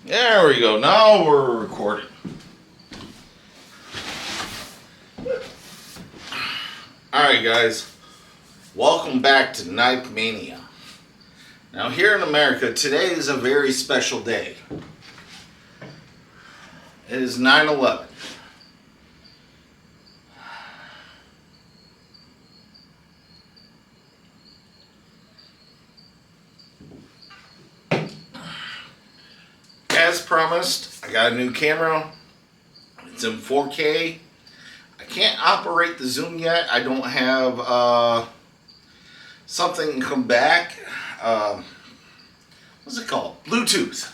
There we go. Now we're recording. Alright guys, welcome back to Knife Mania. Now here in America, today is a very special day. It is 9/11. As promised, I got a new camera. It's in 4K. I can't operate the zoom yet. I don't have something come back. What's it called? Bluetooth.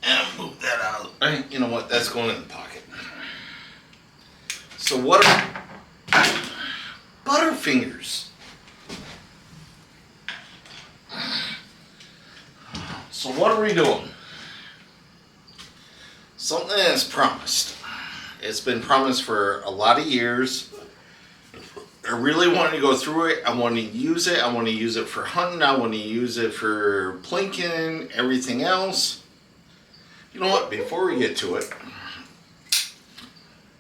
And move that out. You know what? That's going in the pocket. So what are Butterfingers? So what are we doing? Something that's promised. It's been promised for a lot of years. I really wanted to go through it. I want to use it. I want to use it for hunting. I want to use it for plinking, everything else. You know what? Before we get to it,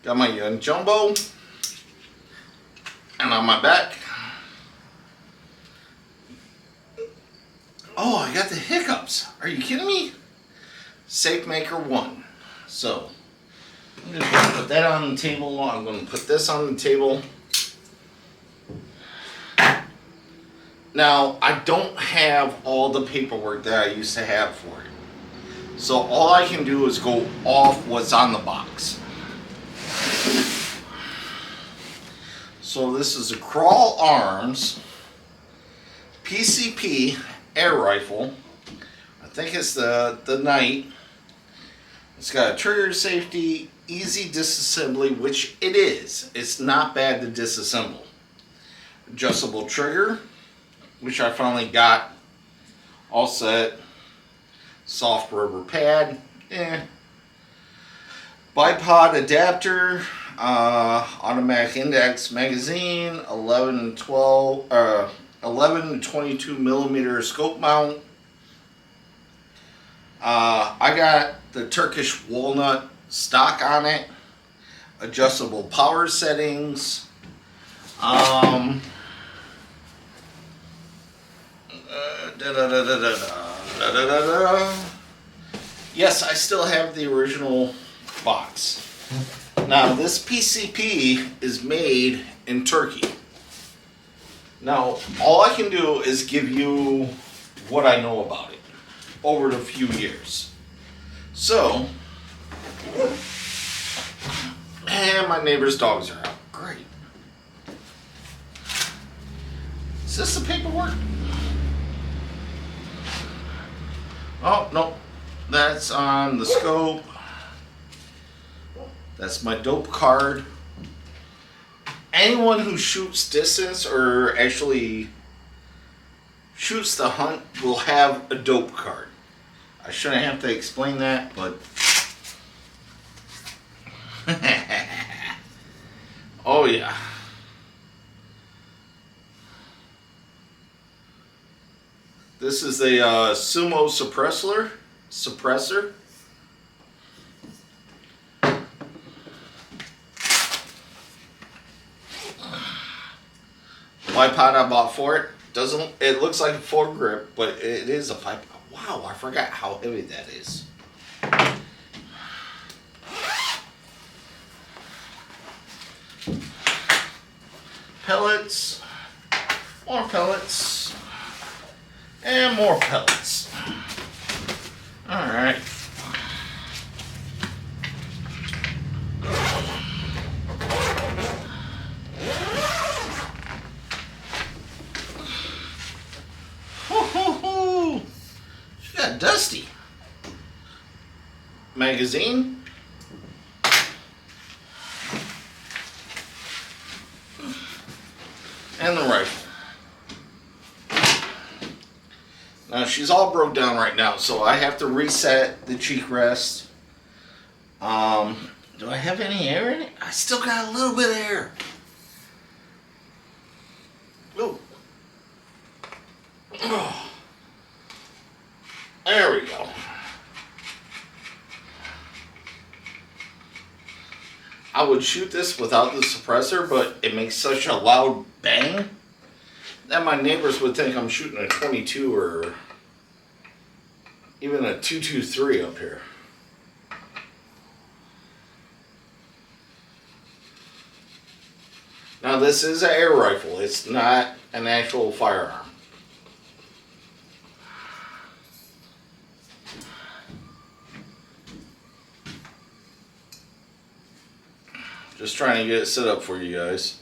got my young jumbo, and on my back, oh, I got the hiccups. Are you kidding me? Safe Maker 1. So, I'm just going to put that on the table. I'm going to put this on the table. Now, I don't have all the paperwork that I used to have for it. So, all I can do is go off what's on the box. So, this is a Kral Arms PCP air rifle. I think it's the Knight. It's got a trigger safety, easy disassembly, which it is. It's not bad to disassemble. Adjustable trigger, which I finally got all set. Soft rubber pad, bipod adapter, automatic index magazine, 11 to 22 millimeter scope mount. I got the Turkish walnut stock on it, adjustable power settings, yes, I still have the original box. Now this PCP is made in Turkey. Now all I can do is give you what I know about it over the few years. So, and my neighbor's dogs are out. Great. Is this the paperwork? Oh, no. That's on the scope. That's my dope card. Anyone who shoots distance or actually shoots the hunt will have a dope card. I shouldn't have to explain that, but oh yeah. This is a sumo suppressor. Bipod I bought for it. It looks like a foregrip, but it is a pipe. Wow, I forgot how heavy that is. Pellets, more pellets, and more pellets. Alright. Dusty. Magazine. And the rifle. Now she's all broke down right now, so I have to reset the cheek rest. Do I have any air in it? I still got a little bit of air. Ooh. Oh. There we go. I would shoot this without the suppressor, but it makes such a loud bang that my neighbors would think I'm shooting a 22 or even a 223 up here. Now this is an air rifle, it's not an actual firearm. Just trying to get it set up for you guys.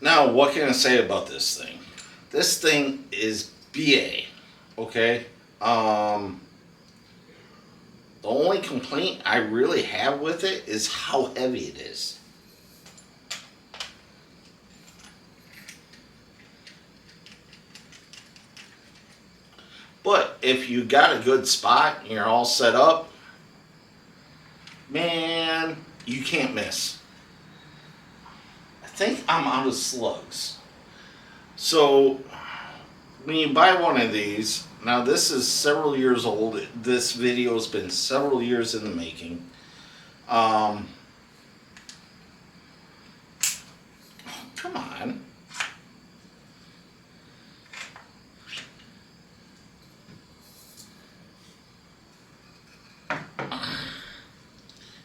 Now, what can I say about this thing? This thing is BA, okay? The only complaint I really have with it is how heavy it is. But if you got a good spot and you're all set up, man, you can't miss. I think I'm out of slugs. So when you buy one of these, now this is several years old. This video has been several years in the making. Oh, come on.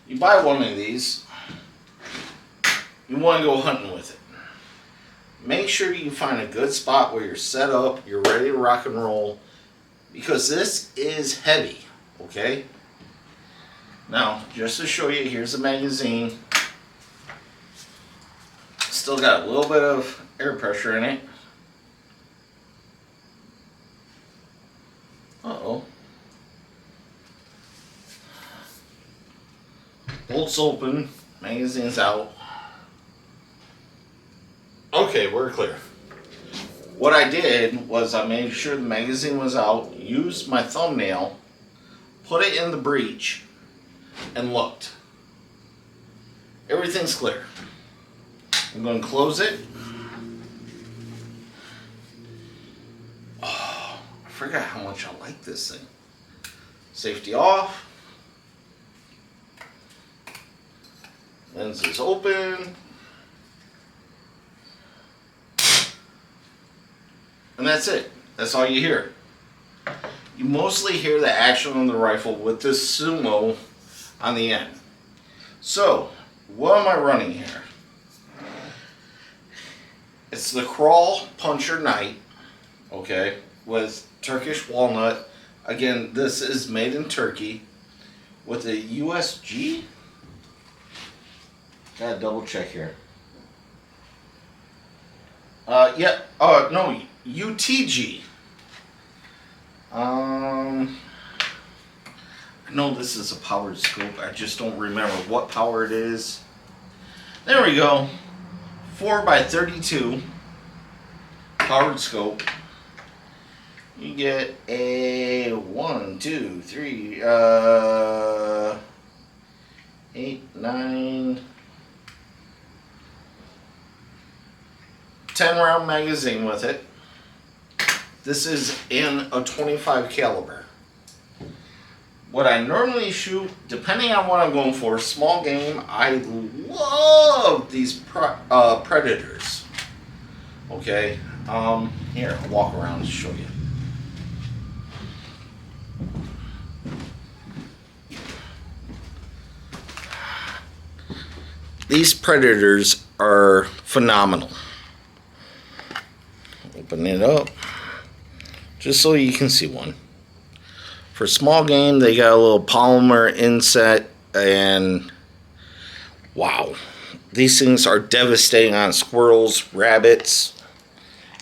You buy one of these, you want to go hunting with it. Make sure you find a good spot where you're set up, you're ready to rock and roll, because this is heavy, okay? Now, just to show you, here's the magazine. Still got a little bit of air pressure in it. Uh-oh. Bolts open, magazine's out. Okay, we're clear. What I did was I made sure the magazine was out, used my thumbnail, put it in the breech, and looked. Everything's clear. I'm going to close it. Oh, I forgot how much I like this thing. Safety off. Lens is open. And that's it. That's all you hear. You mostly hear the action on the rifle with this sumo on the end. So, what am I running here? It's the Kral Puncher Knight, okay, with Turkish walnut. Again, this is made in Turkey with a USG. Gotta double check here. Yeah. Oh no, UTG. I know this is a powered scope. I just don't remember what power it is. There we go. 4x32 powered scope. You get a 1, 2, 3, 8, 9. 10 round magazine with it. This is in a 25 caliber. What I normally shoot, depending on what I'm going for, small game, I love these predators. Okay, here, I'll walk around and show you. These predators are phenomenal. Open it up just so you can see one. For small game, they got a little polymer inset, and wow, these things are devastating on squirrels, rabbits,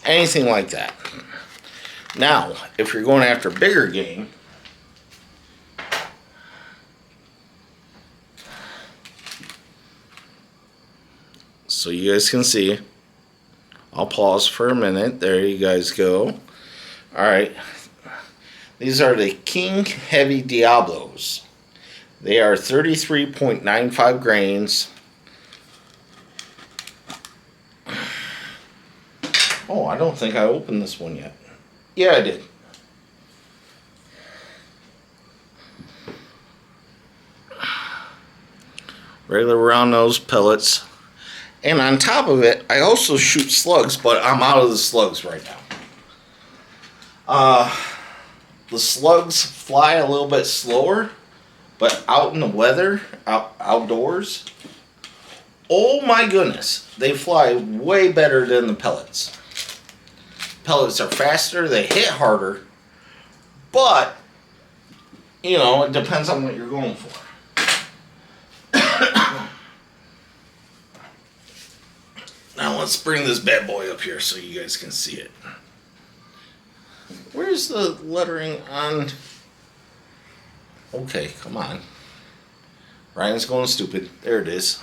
anything like that. Now, if you're going after bigger game, so you guys can see, I'll pause for a minute. There you guys go. Alright. These are the King Heavy Diablos. They are 33.95 grains. Oh, I don't think I opened this one yet. Yeah, I did. Regular round nose pellets. And on top of it, I also shoot slugs, but I'm out of the slugs right now. The slugs fly a little bit slower, but out in the weather, outdoors, oh my goodness, they fly way better than the pellets. Pellets are faster, they hit harder, but, you know, it depends on what you're going for. Now let's bring this bad boy up here so you guys can see it. Where's the lettering on? Okay, come on. Ryan's going stupid. There it is.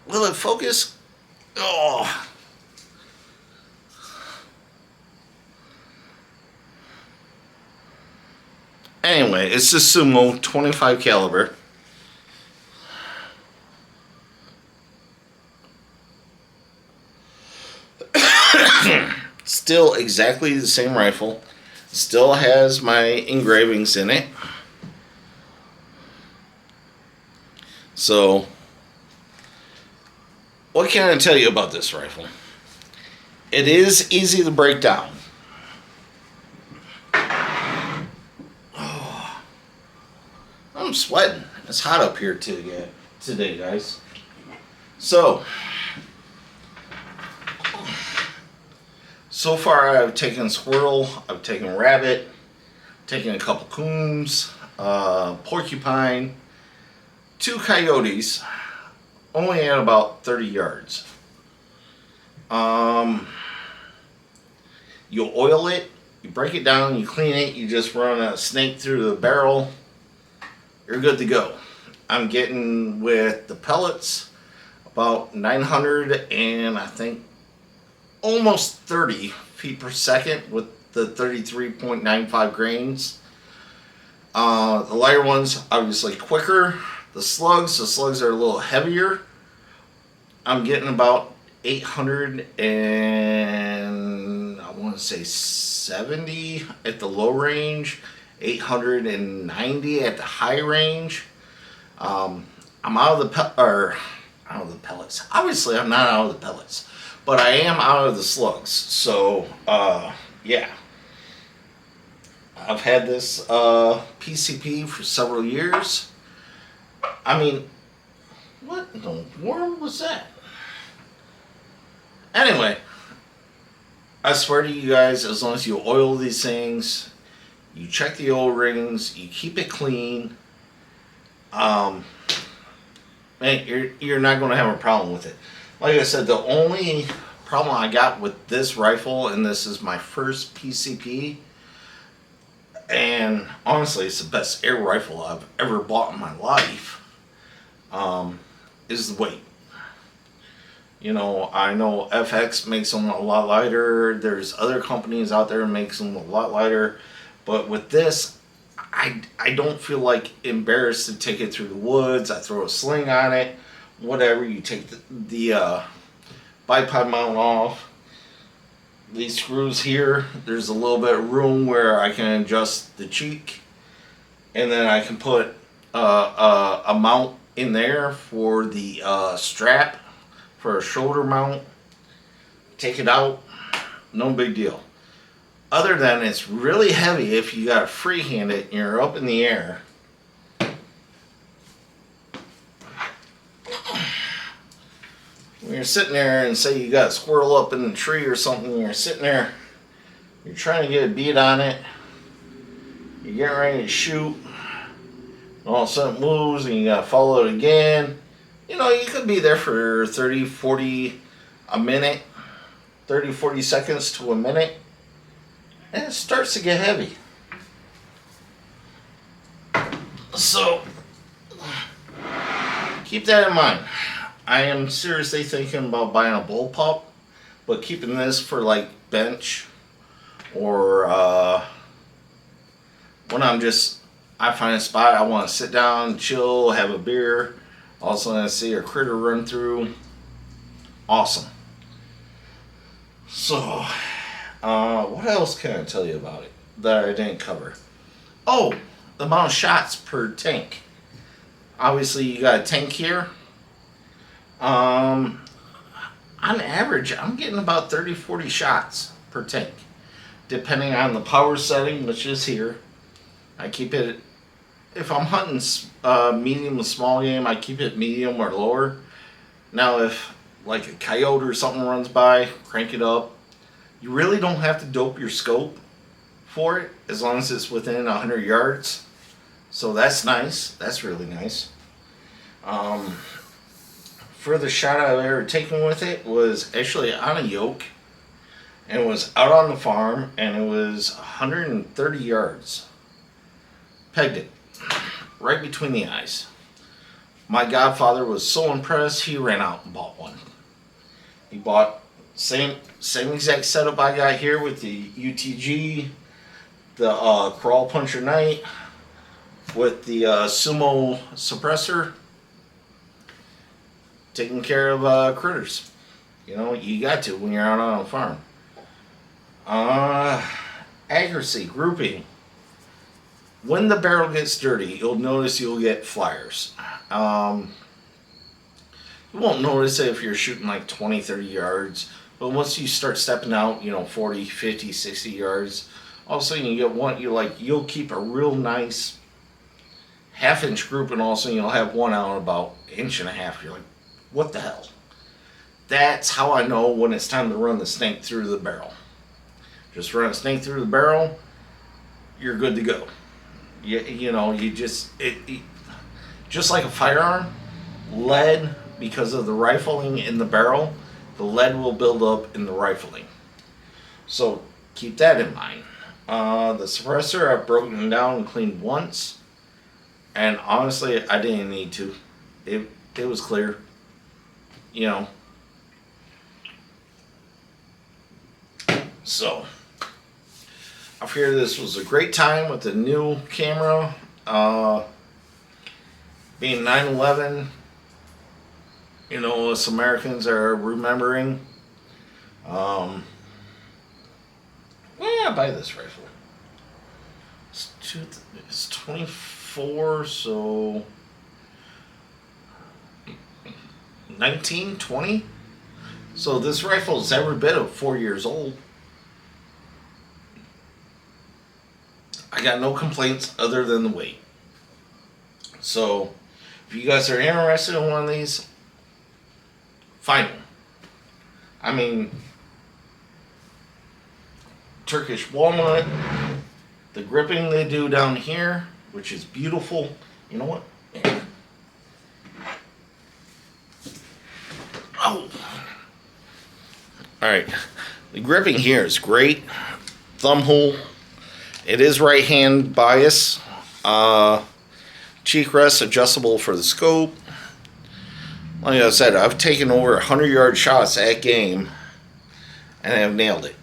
Will it focus? Oh. Anyway, it's the Sumo 25 caliber. Still exactly the same rifle. Still has my engravings in it. So, what can I tell you about this rifle? It is easy to break down. Oh, I'm sweating. It's hot up here today, guys. So far I've taken squirrel, I've taken rabbit, taken a couple coons, porcupine, 2 coyotes, only at about 30 yards. You oil it, you break it down, you clean it, you just run a snake through the barrel, you're good to go. I'm getting with the pellets about 900 and I think almost 30 feet per second with the 33.95 grains. The lighter ones obviously quicker. The slugs are a little heavier. I'm getting about 800 and I want to say 70 at the low range, 890 at the high range. I'm out of the pellets. Obviously, I'm not out of the pellets, but I am out of the slugs. So, yeah. I've had this PCP for several years. I mean, what in the world was that? Anyway, I swear to you guys, as long as you oil these things, you check the O-rings, you keep it clean, man, you're not going to have a problem with it. Like I said, the only problem I got with this rifle, and this is my first PCP, and honestly, it's the best air rifle I've ever bought in my life, is the weight. You know, I know FX makes them a lot lighter. There's other companies out there that makes them a lot lighter. But with this, I don't feel like embarrassed to take it through the woods. I throw a sling on it. Whatever. You take the bipod mount off. These screws here, there's a little bit of room where I can adjust the cheek. And then I can put a mount in there for the strap. For a shoulder mount, take it out, no big deal. Other than it's really heavy if you got to freehand it and you're up in the air. When you're sitting there and say you got a squirrel up in the tree or something, and you're sitting there, you're trying to get a bead on it, you're getting ready to shoot, and all of a sudden it moves and you got to follow it again. You know, you could be there for 30, 40 a minute, 30, 40 seconds to a minute, and it starts to get heavy. So, keep that in mind. I am seriously thinking about buying a bullpup, but keeping this for like bench or when I find a spot, I want to sit down, chill, have a beer. Also, I see a critter run through. Awesome. So, what else can I tell you about it that I didn't cover? Oh, the amount of shots per tank. Obviously, you got a tank here. On average, I'm getting about 30-40 shots per tank, depending on the power setting, which is here. I keep it, if I'm hunting medium to small game, I keep it medium or lower. Now, if like a coyote or something runs by, crank it up. You really don't have to dope your scope for it, as long as it's within 100 yards. So that's nice. That's really nice. Furthest shot I've ever taken with it was actually on a yoke, and it was out on the farm, and it was 130 yards. Pegged it right between the eyes. My godfather was so impressed, he ran out and bought one. He bought same exact setup I got here with the UTG, the Kral Puncher Knight with the Sumo suppressor, taking care of critters. You know, you got to when you're out on a farm. Accuracy, grouping. When the barrel gets dirty, you'll notice you'll get flyers. You won't notice it if you're shooting like 20, 30 yards. But once you start stepping out, 40, 50, 60 yards, all of a sudden you get one, you'll keep a real nice half-inch group, and all of a sudden you'll have one out about 1.5 inches. You're like, what the hell? That's how I know when it's time to run the snake through the barrel. Just run a snake through the barrel, you're good to go. You just like a firearm, lead, because of the rifling in the barrel, the lead will build up in the rifling. So keep that in mind. The suppressor I've broken down and cleaned once, and honestly I didn't need to. It was clear. So I figured this was a great time with the new camera. Being 9/11, us Americans are remembering. Why did I buy this rifle? It's 24, so 19, 20. So this rifle is every bit of 4 years old. I got no complaints other than the weight. So if you guys are interested in one of these, find them. I mean, Turkish walnut, the gripping they do down here, which is beautiful. You know what? Oh! Alright, the gripping here is great. Thumb hole. It is right hand bias. Cheek rest adjustable for the scope. Like I said, I've taken over 100-yard shots at game, and I've nailed it.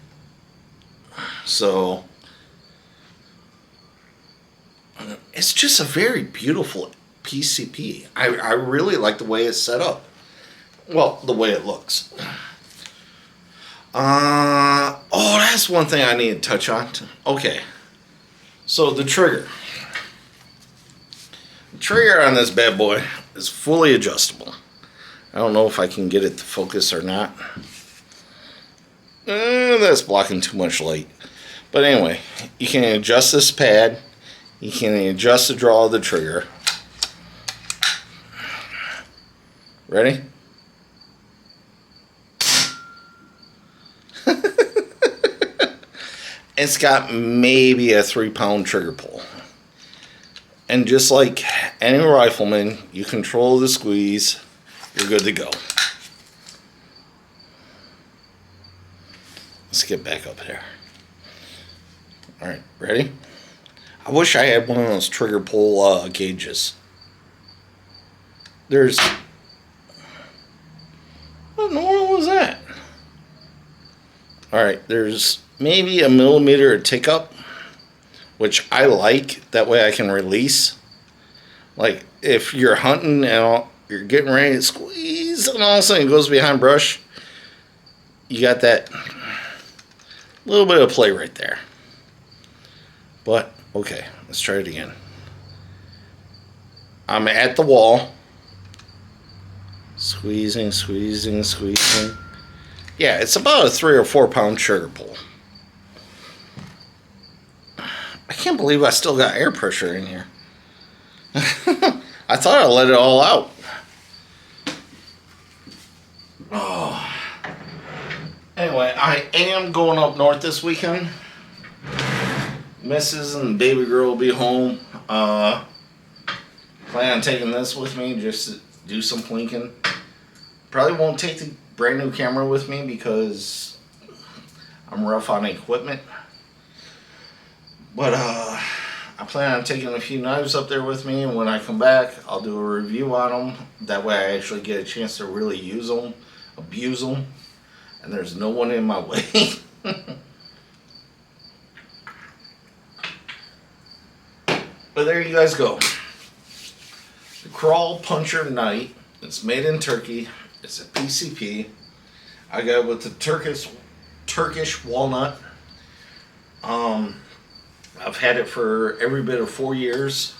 So it's just a very beautiful PCP. I really like the way it's set up. Well, the way it looks. That's one thing I need to touch on. Okay, so the trigger. The trigger on this bad boy is fully adjustable. I don't know if I can get it to focus or not. That's blocking too much light. But anyway, you can adjust this pad. You can adjust the draw of the trigger. Ready? It's got maybe a 3-pound trigger pull. And just like any rifleman, you control the squeeze, you're good to go. Let's get back up here. Alright, ready? I wish I had one of those trigger pull gauges. There's... what in the world was that? Alright, there's maybe a millimeter of tick up, which I like. That way I can release. Like, if you're hunting and you're getting ready to squeeze, and all of a sudden it goes behind brush, you got that little bit of play right there. But, okay, let's try it again. I'm at the wall. Squeezing. Yeah, it's about a 3 or 4 pound sugar pull. I can't believe I still got air pressure in here. I thought I let it all out. Oh. Anyway, I am going up north this weekend. Mrs. and baby girl will be home. Plan on taking this with me just to do some plinking. Probably won't take the brand new camera with me because I'm rough on equipment. But I plan on taking a few knives up there with me, and when I come back, I'll do a review on them. That way I actually get a chance to really use them, abuse them, and there's no one in my way. But there you guys go. The Kral Puncher Knight. It's made in Turkey. It's a PCP. I got it with the Turkish walnut. I've had it for every bit of 4 years.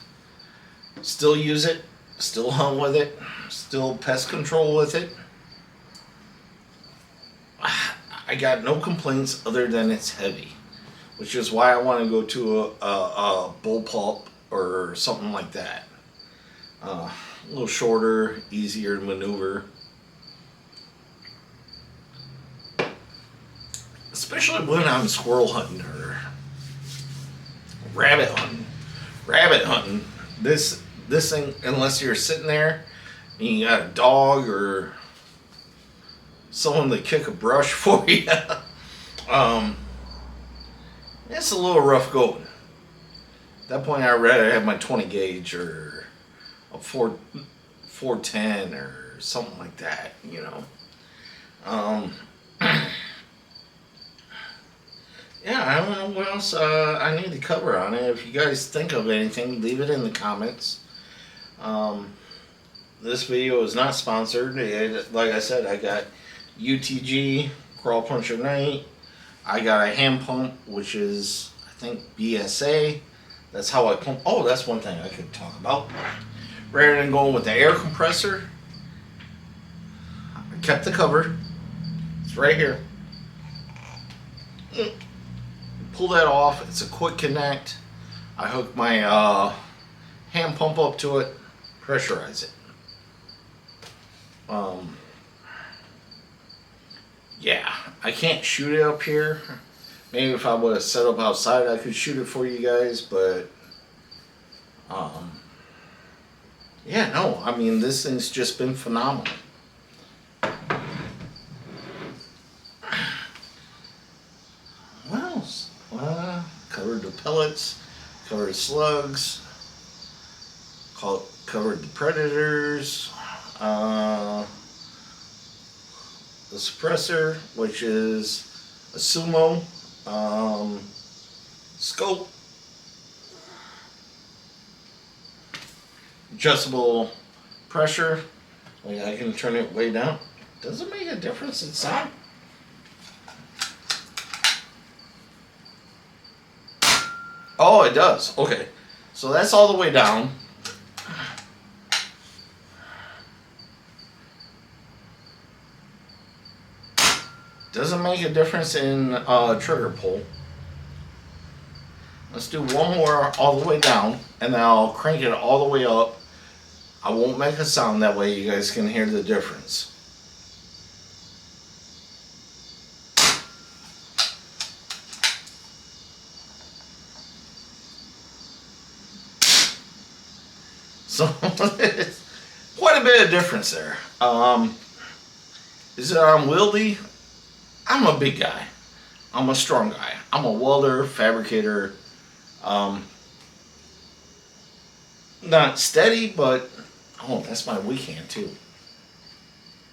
Still use it. Still hunt with it. Still pest control with it. I got no complaints other than it's heavy, which is why I want to go to a bullpup or something like that. A little shorter, easier to maneuver. Especially when I'm squirrel hunting or rabbit hunting. Rabbit hunting, this thing, unless you're sitting there and you got a dog or someone to kick a brush for you, it's a little rough going. At that point, I'd rather have my 20 gauge or a 410 or something like that, you know. Yeah, I don't know what else I need to cover on it. If you guys think of anything, leave it in the comments. This video is not sponsored. Like I said, I got UTG, Kral Puncher Knight. I got a hand pump, which is, I think, BSA. That's how I pump. Oh, that's one thing I could talk about. Rather than going with the air compressor, I kept the cover. It's right here. Pull that off. It's a quick connect. I hook my hand pump up to it, pressurize it. Yeah, I can't shoot it up here. Maybe if I would have set up outside, I could shoot it for you guys, but yeah, no, I mean, this thing's just been phenomenal. What else? Covered the pellets, covered slugs, covered the predators, the suppressor, which is a sumo scope, adjustable pressure. Like I can turn it way down. Does it make a difference in sound? Oh, it does. Okay. So that's all the way down. Doesn't make a difference in trigger pull. Let's do one more all the way down, and then I'll crank it all the way up. I won't make a sound, that way you guys can hear the difference. So, quite a bit of difference there. Is it unwieldy? I'm a big guy. I'm a strong guy. I'm a welder, fabricator. Not steady, but oh, that's my weak hand too.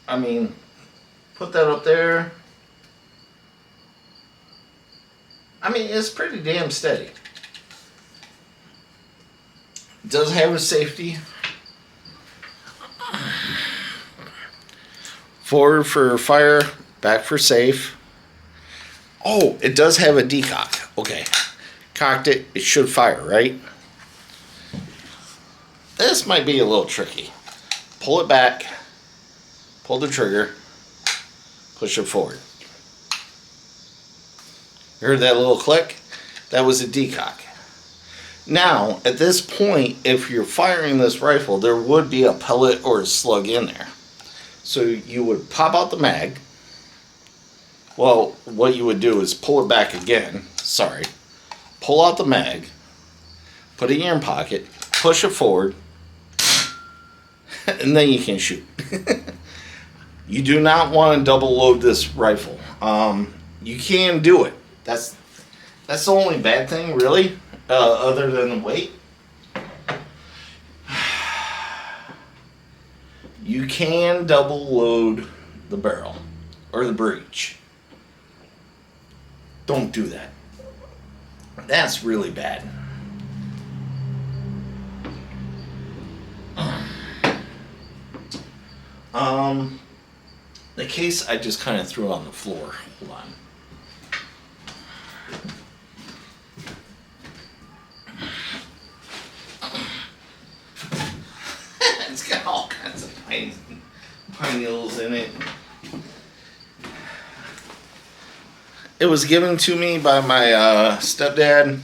I mean, put that up there. I mean, it's pretty damn steady. It does have a safety. Forward for fire, back for safe. Oh, it does have a decock. Okay. Cocked it, it should fire, right? this might be a little tricky. Pull it back, pull the trigger, push it forward. You heard that little click? That was a decock. Now, at this point, if you're firing this rifle, there would be a pellet or a slug in there. So you would pop out the mag. Well, what you would do is pull it back again. Sorry. Pull out the mag, put it in your pocket, push it forward, and then you can shoot. You do not want to double load this rifle. You can do it. That's the only bad thing, really, other than the weight. You can double load the barrel or the breech. Don't do that. That's really bad. The case I just kind of threw on the floor. Hold on. It's got all kinds of pine needles in it. It was given to me by my stepdad.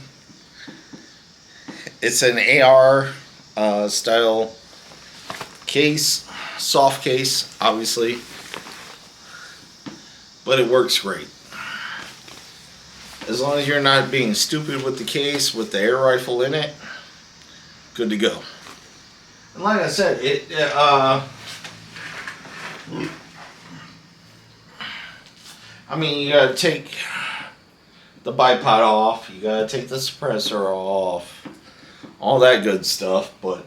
It's an AR style case, soft case, obviously, but it works great. As long as you're not being stupid with the case, with the air rifle in it, good to go. And like I said, I mean, you gotta take the bipod off, you gotta take the suppressor off, all that good stuff, but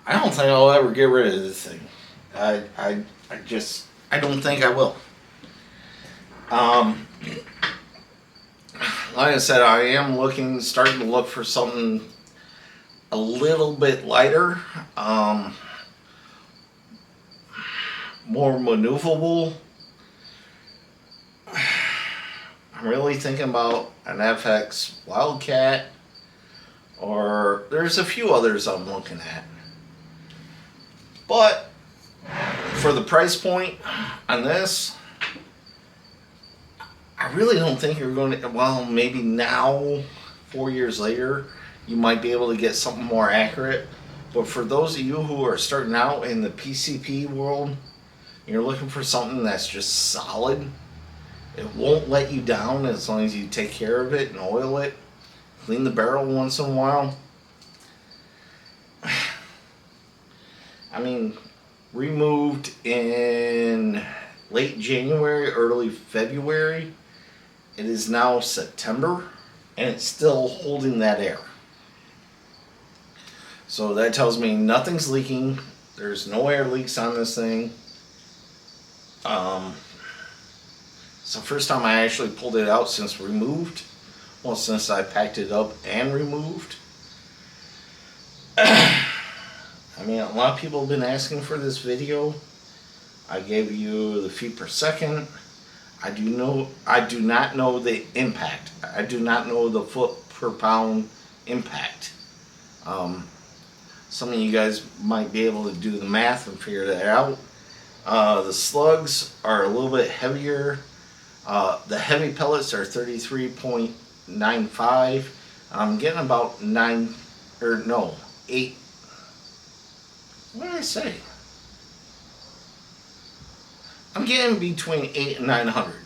I don't think I'll ever get rid of this thing. I don't think I will. Like I said, I am starting to look for something a little bit lighter, more maneuverable. I'm really thinking about an FX Wildcat, or there's a few others I'm looking at. But for the price point on this, I really don't think you're going to, well, maybe now, 4 years later, you might be able to get something more accurate. But for those of you who are starting out in the PCP world, you're looking for something that's just solid. It won't let you down as long as you take care of it and oil it. Clean the barrel once in a while. I mean, removed in late January, early February. It is now September, and it's still holding that air. So that tells me nothing's leaking. There's no air leaks on this thing. It's the first time I actually pulled it out since removed. Well, since I packed it up and removed. I mean, a lot of people have been asking for this video. I gave you the feet per second. I do not know the impact. I do not know the foot per pound impact. Some of you guys might be able to do the math and figure that out. The slugs are a little bit heavier. The heavy pellets are 33.95. I'm getting about 8. What did I say? I'm getting between 8 and 900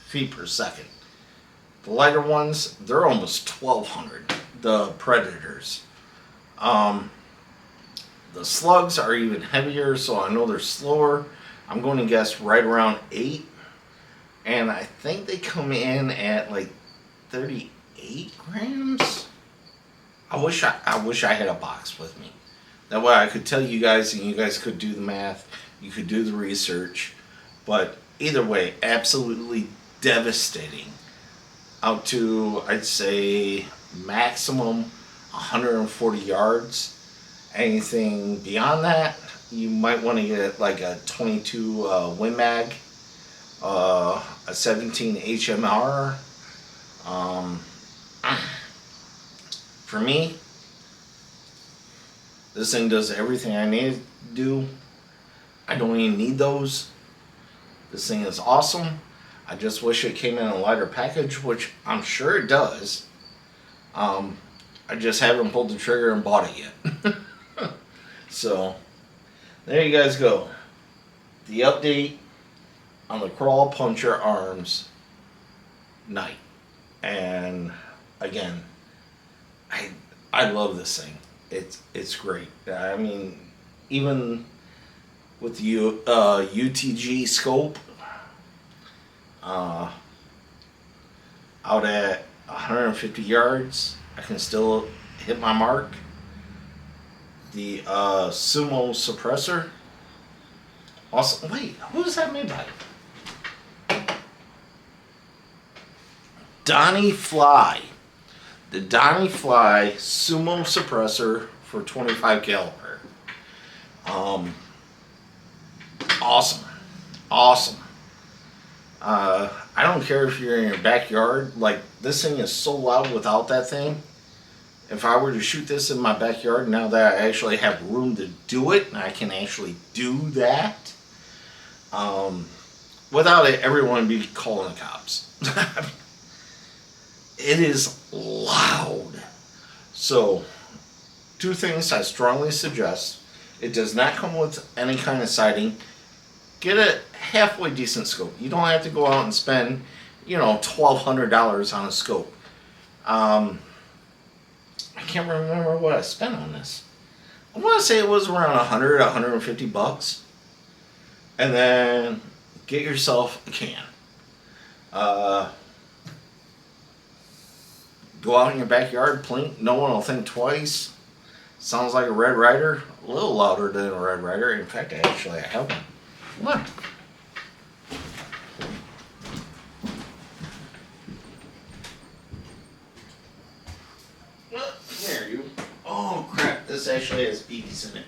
feet per second. The lighter ones, they're almost 1,200. The Predators. The slugs are even heavier, so I know they're slower. I'm going to guess right around 8. And I think they come in at like 38 grams. I wish I had a box with me. That way I could tell you guys, and you guys could do the math. You could do the research. But either way, absolutely devastating. Out to, I'd say, maximum 140 yards. Anything beyond that, you might want to get like a 22 Win Mag, a 17 HMR. For me, This thing does everything I need it to do. I don't even need those. This thing is awesome. I just wish it came in a lighter package, which I'm sure it does. I just haven't pulled the trigger and bought it yet. So, there you guys go. The update on the Kral Puncher Arms Knight. And again, I love this thing. It's great. I mean, even with the UTG scope, out at 150 yards, I can still hit my mark. The Sumo suppressor. Also, wait, who is that made by? Donnie Fly. The Donnie Fly Sumo suppressor for 25 caliber. Awesome. Awesome. I don't care if you're in your backyard. Like, this thing is so loud without that thing. If I were to shoot this in my backyard, now that I actually have room to do it, and I can actually do that, without it, everyone would be calling the cops. It is loud. So, two things I strongly suggest. It does not come with any kind of sighting. Get a halfway decent scope. You don't have to go out and spend, $1,200 on a scope. I can't remember what I spent on this. I want to say it was around 100, 150 bucks. And then get yourself a can. Go out in your backyard, plink. No one will think twice. Sounds like a Red Ryder. A little louder than a Red Ryder. In fact, I have one. Look. There you. Oh crap! This actually has BBs in it.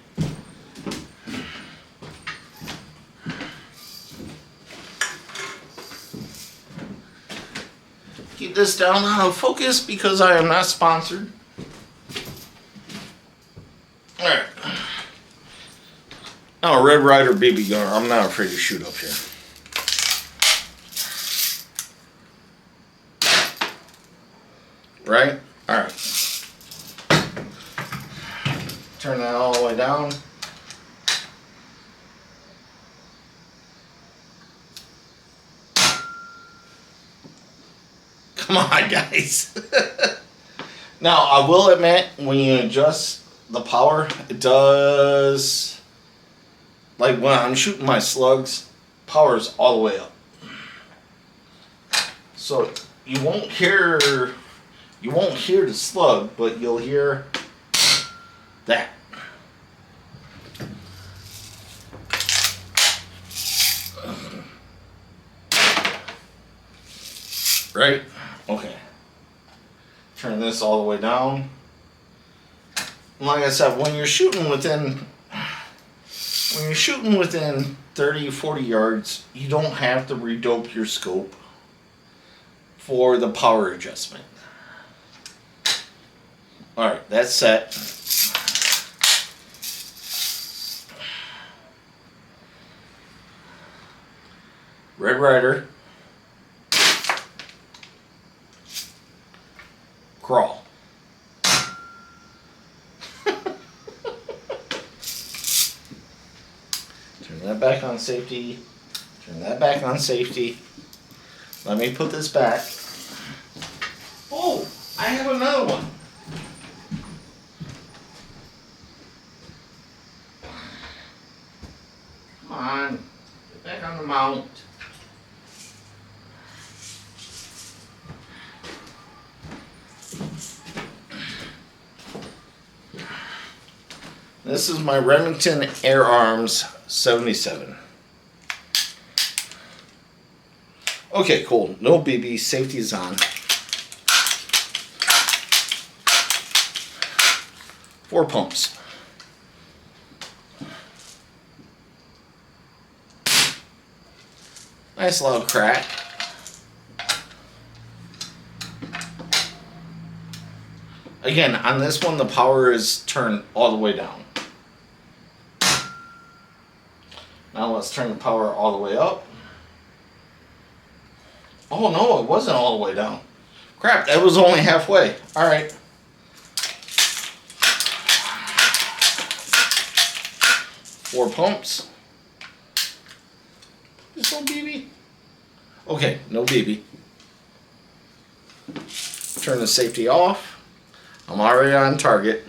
Keep this down out of focus because I am not sponsored. Alright. Now, a Red Ryder BB gun, I'm not afraid to shoot up here. Right? Alright. Turn that all the way down. Come on, guys. Now, I will admit, when you adjust the power, it does... Like, when I'm shooting my slugs, power's all the way up. So, you won't hear the slug, but you'll hear that. Right? Okay. Turn this all the way down. Like I said, when you're shooting within 30, 40 yards, you don't have to redope your scope for the power adjustment. Alright, that's set. Red Ryder. Kral. Turn that back on safety. Turn that back on safety. Let me put this back. Oh, I have another one. Come on. Get back on the mount. This is my Remington Air Arms 77. Okay, cool. No BB. Safety is on. 4 pumps. Nice loud crack. Again, on this one, the power is turned all the way down. let's turn the power all the way up. Oh no, it wasn't all the way down. Crap, that was only halfway. Alright. Four pumps. There's no BB. Okay, no BB. Turn the safety off. I'm already on target.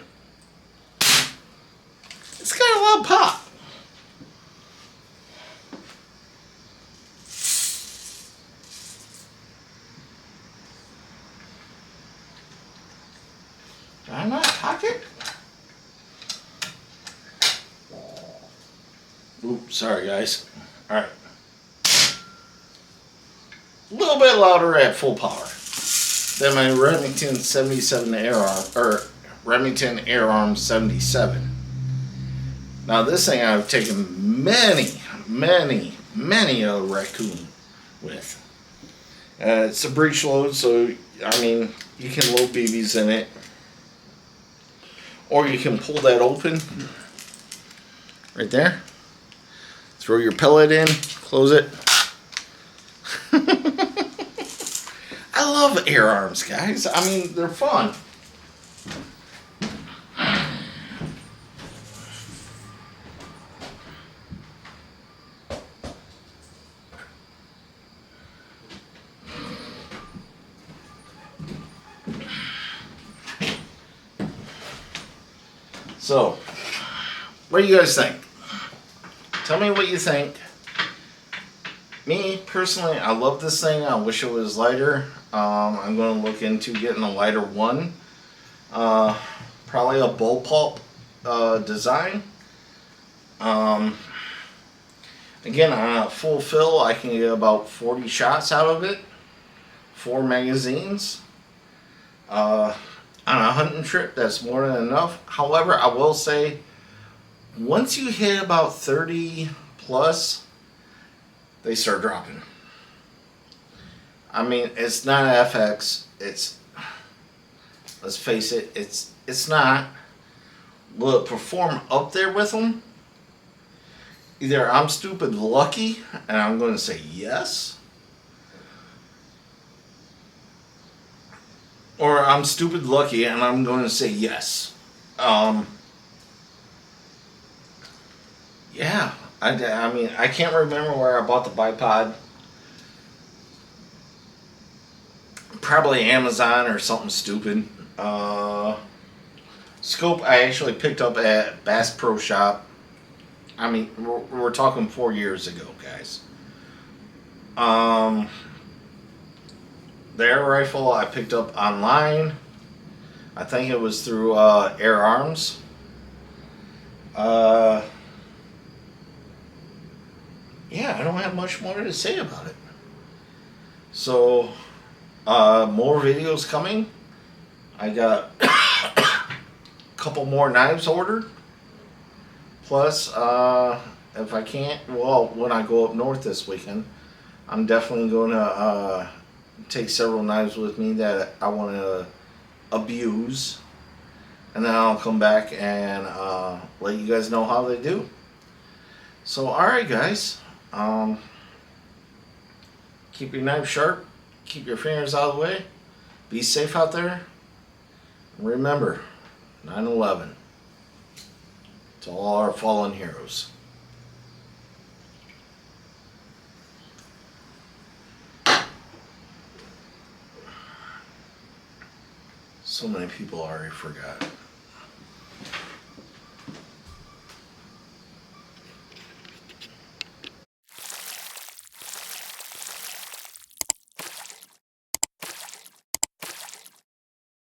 It's got a lot of pop. Did I not cock it? Oops, sorry guys. Alright. A little bit louder at full power than my Remington 77 Air Arm, or Remington Air Arm 77. Now this thing I've taken many a raccoon with. It's a breech load, so I mean you can load BBs in it, or you can pull that open right there. Throw your pellet in, close it. I love air arms, guys. I mean, they're fun. So, what do you guys think? Tell me what you think. Me, personally, I love this thing. I wish it was lighter. I'm going to look into getting a lighter one. Probably a bullpup design. Again, on a full fill, I can get about 40 shots out of it. 4 magazines. On a hunting trip, that's more than enough. However, I will say, once you hit about 30 plus, they start dropping. I mean, it's not FX. It's, let's face it, it's not. Will it perform up there with them? Either I'm stupid lucky, and I'm going to say yes, or I'm stupid lucky, and I'm going to say yes. Yeah, I mean, I can't remember where I bought the bipod. Probably Amazon or something stupid. Scope I actually picked up at Bass Pro Shop. I mean, we're talking 4 years ago, guys. The air rifle I picked up online. I think it was through Air Arms. Yeah, I don't have much more to say about it. So, more videos coming. I got a couple more knives ordered. Plus, if I can't, well, when I go up north this weekend, I'm definitely going to take several knives with me that I want to abuse. And then I'll come back and let you guys know how they do. So, alright guys. Keep your knife sharp. Keep your fingers out of the way. Be safe out there. Remember, 9/11. To all our fallen heroes. So many people already forgot.